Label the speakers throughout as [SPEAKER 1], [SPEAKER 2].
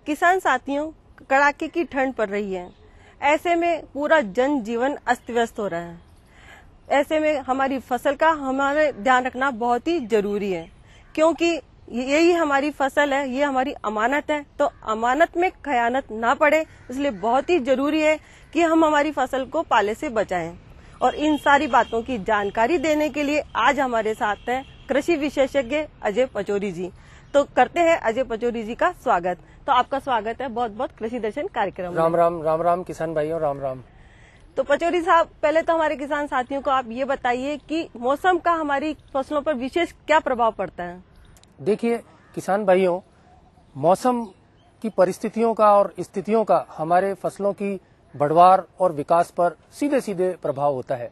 [SPEAKER 1] किसान साथियों, कड़ाके की ठंड पड़ रही है। ऐसे में पूरा जनजीवन अस्त व्यस्त हो रहा है। ऐसे में हमारी फसल का हमारे ध्यान रखना बहुत ही जरूरी है, क्योंकि यही हमारी फसल है, ये हमारी अमानत है। तो अमानत में खयानत ना पड़े, इसलिए बहुत ही जरूरी है कि हम हमारी फसल को पाले से बचाएं। और इन सारी बातों की जानकारी देने के लिए आज हमारे साथ हैं कृषि विशेषज्ञ अजय पचौरी जी। तो करते हैं अजय पचौरी जी का स्वागत। तो आपका स्वागत है बहुत बहुत कृषि दर्शन कार्यक्रम में।
[SPEAKER 2] राम राम किसान भाइयों, राम राम।
[SPEAKER 1] तो पचौरी साहब, पहले तो हमारे किसान साथियों को आप ये बताइए कि मौसम का हमारी फसलों पर विशेष क्या प्रभाव पड़ता है।
[SPEAKER 2] देखिए किसान भाइयों, मौसम की परिस्थितियों का और स्थितियों का हमारे फसलों की बढ़वार और विकास पर सीधे सीधे प्रभाव होता है।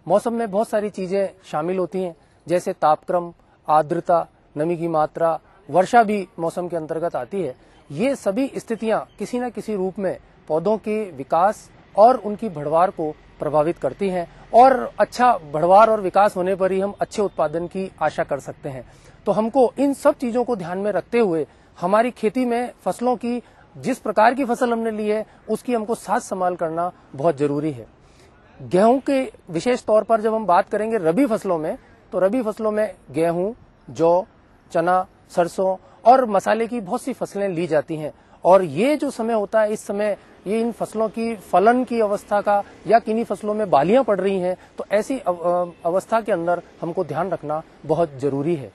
[SPEAKER 2] मौसम में बहुत सारी चीजें शामिल होती हैं, जैसे तापक्रम, आर्द्रता, नमी की मात्रा, वर्षा भी मौसम के अंतर्गत आती है। ये सभी स्थितियां किसी न किसी रूप में पौधों के विकास और उनकी बढ़वार को प्रभावित करती हैं, और अच्छा बढ़वार और विकास होने पर ही हम अच्छे उत्पादन की आशा कर सकते हैं। तो हमको इन सब चीजों को ध्यान में रखते हुए हमारी खेती में फसलों की, जिस प्रकार की फसल हमने ली है, उसकी हमको साथ संभाल करना बहुत जरूरी है। गेहूं के विशेष तौर पर जब हम बात करेंगे रबी फसलों में, तो रबी फसलों में गेहूं, जौ, चना, सरसों और मसाले की बहुत सी फसलें ली जाती हैं। और ये जो समय होता है, इस समय ये इन फसलों की फलन की अवस्था का, या किन्हीं फसलों में बालियां पड़ रही हैं, तो ऐसी अवस्था के अंदर हमको ध्यान रखना बहुत जरूरी है।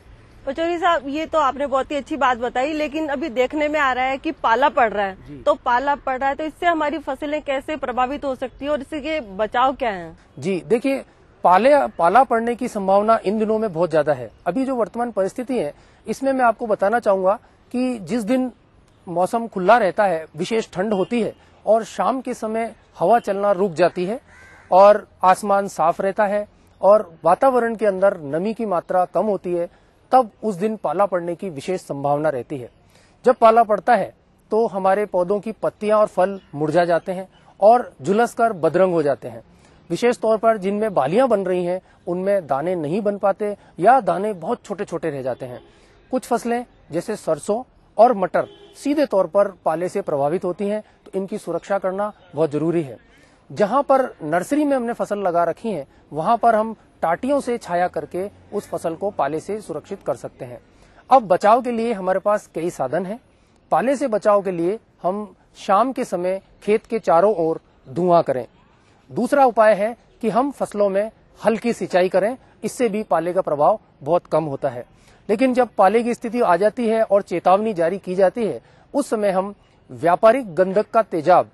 [SPEAKER 1] पचौरी साहब, ये तो आपने बहुत ही अच्छी बात बताई, लेकिन अभी देखने में आ रहा है कि पाला पड़ रहा है। तो पाला पड़ रहा है, तो इससे हमारी फसलें कैसे प्रभावित हो सकती है और इसके बचाव क्या है?
[SPEAKER 2] जी देखिए, पाला पड़ने की संभावना इन दिनों में बहुत ज्यादा है। अभी जो वर्तमान परिस्थिति है, इसमें मैं आपको बताना चाहूंगा कि जिस दिन मौसम खुला रहता है, विशेष ठंड होती है और शाम के समय हवा चलना रुक जाती है और आसमान साफ रहता है और वातावरण के अंदर नमी की मात्रा कम होती है, तब उस दिन पाला पड़ने की विशेष संभावना रहती है। जब पाला पड़ता है तो हमारे पौधों की पत्तियां और फल मुरझा जाते हैं और झुलसकर बदरंग हो जाते हैं। विशेष तौर पर जिनमें बालियां बन रही हैं, उनमें दाने नहीं बन पाते या दाने बहुत छोटे छोटे रह जाते हैं। कुछ फसलें जैसे सरसों और मटर सीधे तौर पर पाले से प्रभावित होती हैं, तो इनकी सुरक्षा करना बहुत जरूरी है। जहां पर नर्सरी में हमने फसल लगा रखी है, वहां पर हम टाटियों से छाया करके उस फसल को पाले से सुरक्षित कर सकते हैं। अब बचाव के लिए हमारे पास कई साधन हैं। पाले से बचाव के लिए हम शाम के समय खेत के चारों ओर धुआं करें। दूसरा उपाय है कि हम फसलों में हल्की सिंचाई करें, इससे भी पाले का प्रभाव बहुत कम होता है। लेकिन जब पाले की स्थिति आ जाती है और चेतावनी जारी की जाती है, उस समय हम व्यापारिक गंधक का तेजाब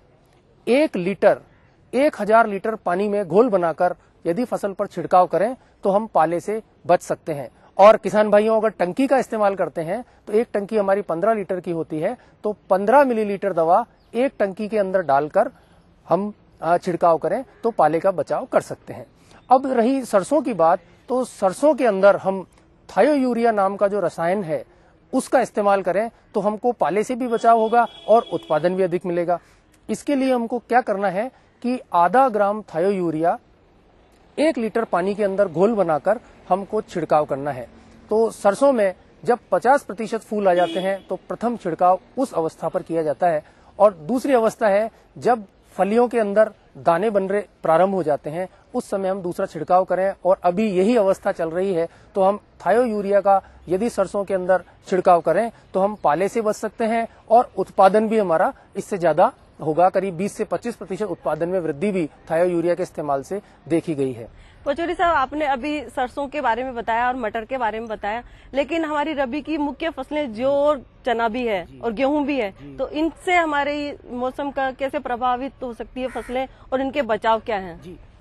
[SPEAKER 2] 1000 लीटर पानी में घोल बनाकर यदि फसल पर छिड़काव करें तो हम पाले से बच सकते हैं। और किसान भाइयों, अगर टंकी का इस्तेमाल करते हैं तो एक टंकी हमारी 15 लीटर की होती है, तो 15 मिलीलीटर दवा एक टंकी के अंदर डालकर हम छिड़काव करें तो पाले का बचाव कर सकते हैं। अब रही सरसों की बात, तो सरसों के अंदर हम थायोयूरिया नाम का जो रसायन है, उसका इस्तेमाल करें तो हमको पाले से भी बचाव होगा और उत्पादन भी अधिक मिलेगा। इसके लिए हमको क्या करना है कि आधा ग्राम थायोयूरिया 1 लीटर पानी के अंदर घोल बनाकर हमको छिड़काव करना है। तो सरसों में जब 50% फूल आ जाते हैं तो प्रथम छिड़काव उस अवस्था पर किया जाता है, और दूसरी अवस्था है जब फलियों के अंदर दाने बनने प्रारंभ हो जाते हैं, उस समय हम दूसरा छिड़काव करें। और अभी यही अवस्था चल रही है, तो हम थायोयूरिया का यदि सरसों के अंदर छिड़काव करें तो हम पाले से बच सकते हैं और उत्पादन भी हमारा इससे ज्यादा होगा। करीब 20 से 25% उत्पादन में वृद्धि भी थायोयूरिया के इस्तेमाल से देखी गई है।
[SPEAKER 1] पचौरी साहब, आपने अभी सरसों के बारे में बताया और मटर के बारे में बताया, लेकिन हमारी रबी की मुख्य फसलें जौ और चना भी है और गेहूं भी है, तो इनसे हमारे मौसम का कैसे प्रभावित हो सकती है फसलें और इनके बचाव क्या है?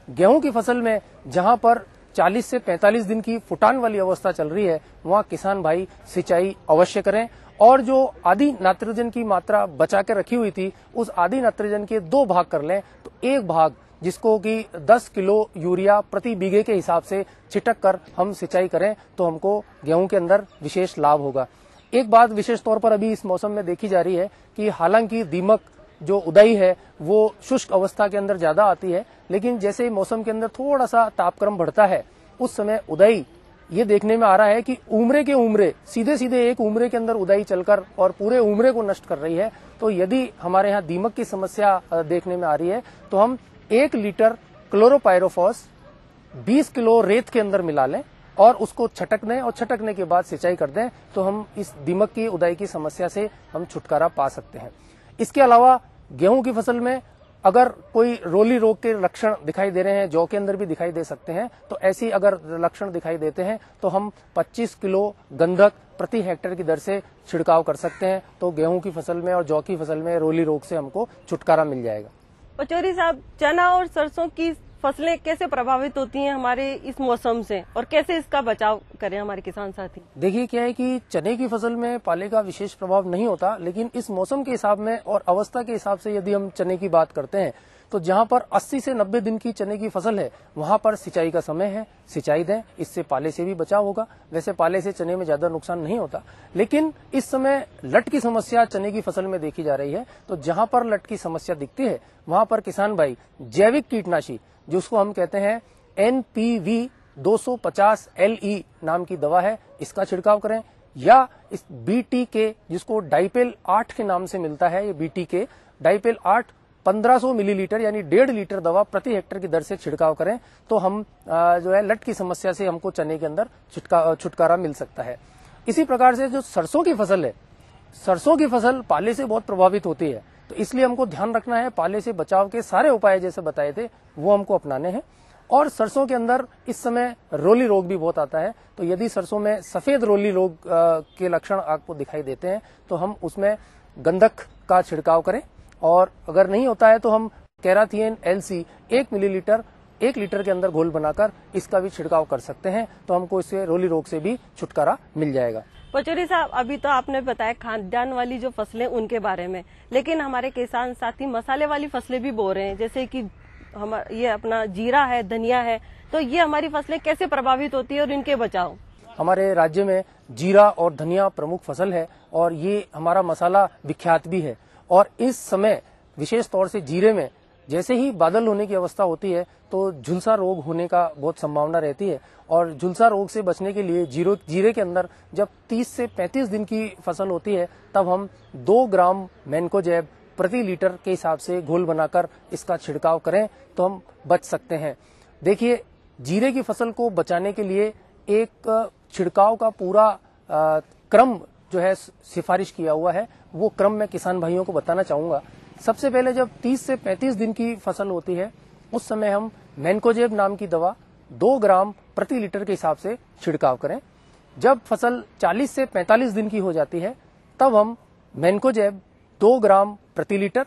[SPEAKER 2] गेहूं की फसल में जहां पर 40 से 45 दिन की फुटान वाली अवस्था चल रही है, वहां किसान भाई सिंचाई अवश्य करें। और जो आदि नाइट्रोजन की मात्रा बचा के रखी हुई थी, उस आदि नाइट्रोजन के 2 भाग कर लें, तो एक भाग जिसको कि 10 किलो यूरिया प्रति बीघे के हिसाब से छिटक कर हम सिंचाई करें तो हमको गेहूं के अंदर विशेष लाभ होगा। एक बात विशेष तौर पर अभी इस मौसम में देखी जा रही है कि हालांकि दीमक जो उदाई है वो शुष्क अवस्था के अंदर ज्यादा आती है, लेकिन जैसे मौसम के अंदर थोड़ा सा तापक्रम बढ़ता है, उस समय उदाई ये देखने में आ रहा है कि उम्रे के उम्रे सीधे सीधे एक उम्रे के अंदर उदाई चलकर और पूरे उम्रे को नष्ट कर रही है। तो यदि हमारे यहाँ दीमक की समस्या देखने में आ रही है तो हम 1 लीटर क्लोरोपाइरोफॉस 20 किलो रेत के अंदर मिला लें और उसको छटक दें और छटकने के बाद सिंचाई कर दें तो हम इस दीमक की उदाई की समस्या से हम छुटकारा पा सकते हैं। इसके अलावा गेहूं की फसल में अगर कोई रोली रोग के लक्षण दिखाई दे रहे हैं, जौ के अंदर भी दिखाई दे सकते हैं, तो ऐसी अगर लक्षण दिखाई देते हैं तो हम 25 किलो गंधक प्रति हेक्टेयर की दर से छिड़काव कर सकते हैं। तो गेहूं की फसल में और जौ की फसल में रोली रोग से हमको छुटकारा मिल जाएगा।
[SPEAKER 1] पचौरी साहब, चना और सरसों की फसलें कैसे प्रभावित होती हैं हमारे इस मौसम से और कैसे इसका बचाव करें हमारे किसान साथी?
[SPEAKER 2] देखिए क्या है कि चने की फसल में पाले का विशेष प्रभाव नहीं होता, लेकिन इस मौसम के हिसाब में और अवस्था के हिसाब से यदि हम चने की बात करते हैं तो जहां पर 80 से 90 दिन की चने की फसल है वहां पर सिंचाई का समय है, सिंचाई दें, इससे पाले से भी बचाव होगा। वैसे पाले से चने में ज्यादा नुकसान नहीं होता, लेकिन इस समय लट की समस्या चने की फसल में देखी जा रही है। तो जहां पर लट की समस्या दिखती है वहां पर किसान भाई जैविक कीटनाशी, जिसको हम कहते हैं NPV 250 LE नाम की दवा है, इसका छिड़काव करें, या इस BTK जिसको डाइपेल 8 के नाम से मिलता है, ये BTK डाइपेल 8 1500 मिलीलीटर यानी 1.5 लीटर दवा प्रति हेक्टेयर की दर से छिड़काव करें तो हम जो है लट की समस्या से हमको चने के अंदर छुटकारा मिल सकता है। इसी प्रकार से जो सरसों की फसल है, सरसों की फसल पाले से बहुत प्रभावित होती है, तो इसलिए हमको ध्यान रखना है पाले से बचाव के सारे उपाय जैसे बताए थे वो हमको अपनाने हैं। और सरसों के अंदर इस समय रोली रोग भी बहुत आता है, तो यदि सरसों में सफेद रोली रोग के लक्षण आपको दिखाई देते हैं तो हम उसमें गंधक का छिड़काव करें, और अगर नहीं होता है तो हम कैराथियन LC 1 मिलीलीटर 1 लीटर के अंदर घोल बनाकर इसका भी छिड़काव कर सकते हैं, तो हमको इससे रोली रोग से भी छुटकारा मिल जाएगा।
[SPEAKER 1] पचौरी साहब, अभी तो आपने बताया खाद्यान्न वाली जो फसलें उनके बारे में, लेकिन हमारे किसान साथी मसाले वाली फसलें भी बो रहे हैं, जैसे कि ये अपना जीरा है, धनिया है, तो ये हमारी फसलें कैसे प्रभावित होती है और इनके बचाव?
[SPEAKER 2] हमारे राज्य में जीरा और धनिया प्रमुख फसल है और ये हमारा मसाला विख्यात भी है। और इस समय विशेष तौर से जीरे में जैसे ही बादल होने की अवस्था होती है तो झुलसा रोग होने का बहुत संभावना रहती है, और झुलसा रोग से बचने के लिए जीरे के अंदर जब 30 से 35 दिन की फसल होती है तब हम 2 ग्राम मैनकोजेब प्रति लीटर के हिसाब से घोल बनाकर इसका छिड़काव करें तो हम बच सकते हैं। देखिए, जीरे की फसल को बचाने के लिए एक छिड़काव का पूरा क्रम जो है सिफारिश किया हुआ है, वो क्रम मैं किसान भाइयों को बताना चाहूंगा। सबसे पहले जब 30 से 35 दिन की फसल होती है उस समय हम मैनकोजेब नाम की दवा 2 ग्राम प्रति लीटर के हिसाब से छिड़काव करें। जब फसल 40 से 45 दिन की हो जाती है तब हम मैनकोजेब 2 ग्राम प्रति लीटर,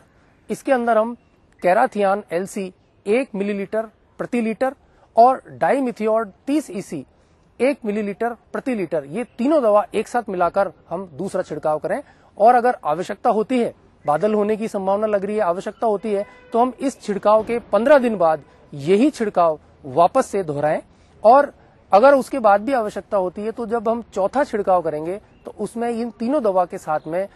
[SPEAKER 2] इसके अंदर हम कैराथियन LC 1 मिलीलीटर प्रति लीटर और डाइमिथियोड 30 EC 1 मिलीलीटर प्रति लीटर, ये तीनों दवा एक साथ मिलाकर हम दूसरा छिड़काव करें। और अगर आवश्यकता होती है, बादल होने की संभावना लग रही है, आवश्यकता होती है, तो हम इस छिड़काव के 15 दिन बाद यही छिड़काव वापस से दोहराएं। और अगर उसके बाद भी आवश्यकता होती है तो जब हम चौथा छिड़काव करेंगे तो उसमें इन तीनों दवा के साथ में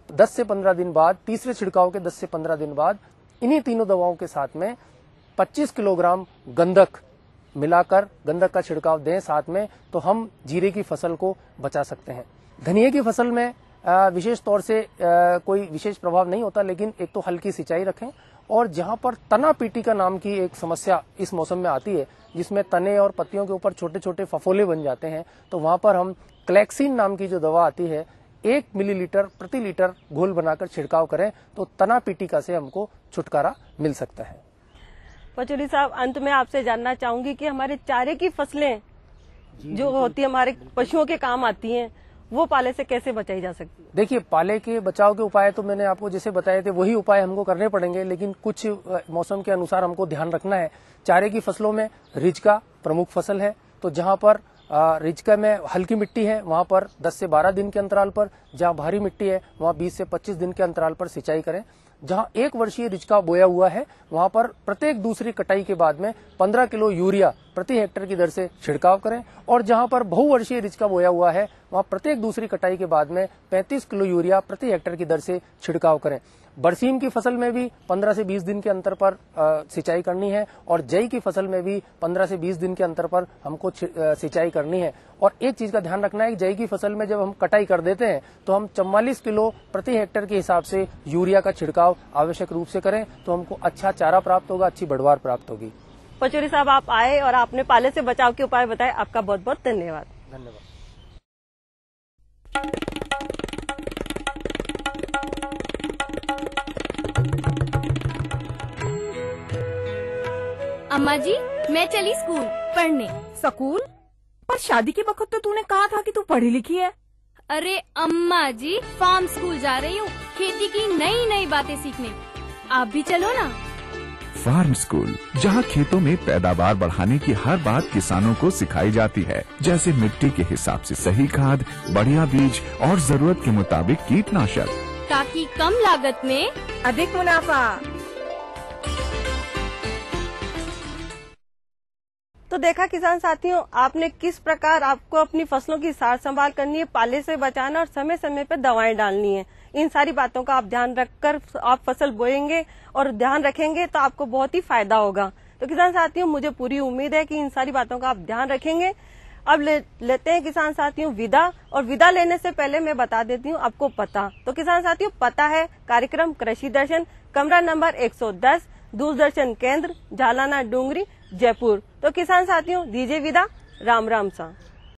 [SPEAKER 2] 10 से 15 दिन बाद, तीसरे छिड़काव के 10 से 15 दिन बाद इन्हीं तीनों दवाओं के साथ में 25 किलोग्राम गंधक मिलाकर गंधक का छिड़काव दें साथ में, तो हम जीरे की फसल को बचा सकते हैं। धनिया की फसल में विशेष तौर से कोई विशेष प्रभाव नहीं होता, लेकिन एक तो हल्की सिंचाई रखें, और जहां पर तना पीटिका नाम की एक समस्या इस मौसम में आती है जिसमें तने और पत्तियों के ऊपर छोटे छोटे फफोले बन जाते हैं, तो वहां पर हम क्लैक्सिन नाम की जो दवा आती है 1 मिलीलीटर प्रति लीटर घोल बनाकर छिड़काव करें तो तना पीटिका से हमको छुटकारा मिल सकता है।
[SPEAKER 1] पचौरी साहब, अंत में आपसे जानना चाहूंगी कि हमारे चारे की फसलें जो होती है हमारे पशुओं के काम आती हैं, वो पाले से कैसे बचाई जा सकती है?
[SPEAKER 2] देखिए, पाले के बचाव के उपाय तो मैंने आपको जैसे बताए थे वही उपाय हमको करने पड़ेंगे, लेकिन कुछ मौसम के अनुसार हमको ध्यान रखना है। चारे की फसलों में रिजका प्रमुख फसल है, तो जहां पर रिजका में हल्की मिट्टी है वहां पर 10 से 12 दिन के अंतराल पर, जहां भारी मिट्टी है वहां 20 से 25 दिन के अंतराल पर सिंचाई करें। जहां 1 वर्षीय रिजका बोया हुआ है वहां पर प्रत्येक दूसरी कटाई के बाद में 15 किलो यूरिया प्रति हेक्टेयर की दर से छिड़काव करें और जहां पर बहुवर्षीय रिच का बोया हुआ है वहां प्रत्येक दूसरी कटाई के बाद में 35 किलो यूरिया प्रति हेक्टेयर की दर से छिड़काव करें। बरसीम की फसल में भी 15 से 20 दिन के अंतर पर सिंचाई करनी है और जई की फसल में भी 15 से 20 दिन के अंतर पर हमको सिंचाई करनी है। और एक चीज का ध्यान रखना है कि जई की फसल में जब हम कटाई कर देते हैं तो हम 44 किलो प्रति हेक्टेयर के हिसाब से यूरिया का छिड़काव आवश्यक रूप से करें, तो हमको अच्छा चारा प्राप्त होगा, अच्छी बढ़वार प्राप्त होगी।
[SPEAKER 1] पचौरी साहब, आप आए और आपने पाले से बचाव के उपाय बताए, आपका बहुत बहुत धन्यवाद।
[SPEAKER 2] धन्यवाद।
[SPEAKER 3] अम्मा जी, मैं चली स्कूल पढ़ने।
[SPEAKER 4] स्कूल? पर शादी के वक्त तो तूने कहा था कि तू पढ़ी लिखी है।
[SPEAKER 3] अरे अम्मा जी, फार्म स्कूल जा रही हूँ खेती की नई नई बातें सीखने। आप भी चलो ना।
[SPEAKER 5] फार्म स्कूल, जहाँ खेतों में पैदावार बढ़ाने की हर बात किसानों को सिखाई जाती है, जैसे मिट्टी के हिसाब से सही खाद, बढ़िया बीज और जरूरत के मुताबिक कीटनाशक,
[SPEAKER 3] ताकि कम लागत में
[SPEAKER 4] अधिक मुनाफा।
[SPEAKER 1] तो देखा किसान साथियों, आपने किस प्रकार आपको अपनी फसलों की सार संभाल करनी है, पाले से बचाना और समय समय पर दवाएं डालनी है। इन सारी बातों का आप ध्यान रखकर आप फसल बोएंगे और ध्यान रखेंगे तो आपको बहुत ही फायदा होगा। तो किसान साथियों, मुझे पूरी उम्मीद है कि इन सारी बातों का आप ध्यान रखेंगे। अब लेते हैं किसान साथियों विदा, और विदा लेने से पहले मैं बता देती हूँ आपको पता। तो किसान साथियों, पता है कार्यक्रम कृषि दर्शन, कमरा नंबर 110, दूरदर्शन केंद्र, झालाना डूंगरी, जयपुर। तो किसान साथियों, दीजिए विदा। राम राम सा।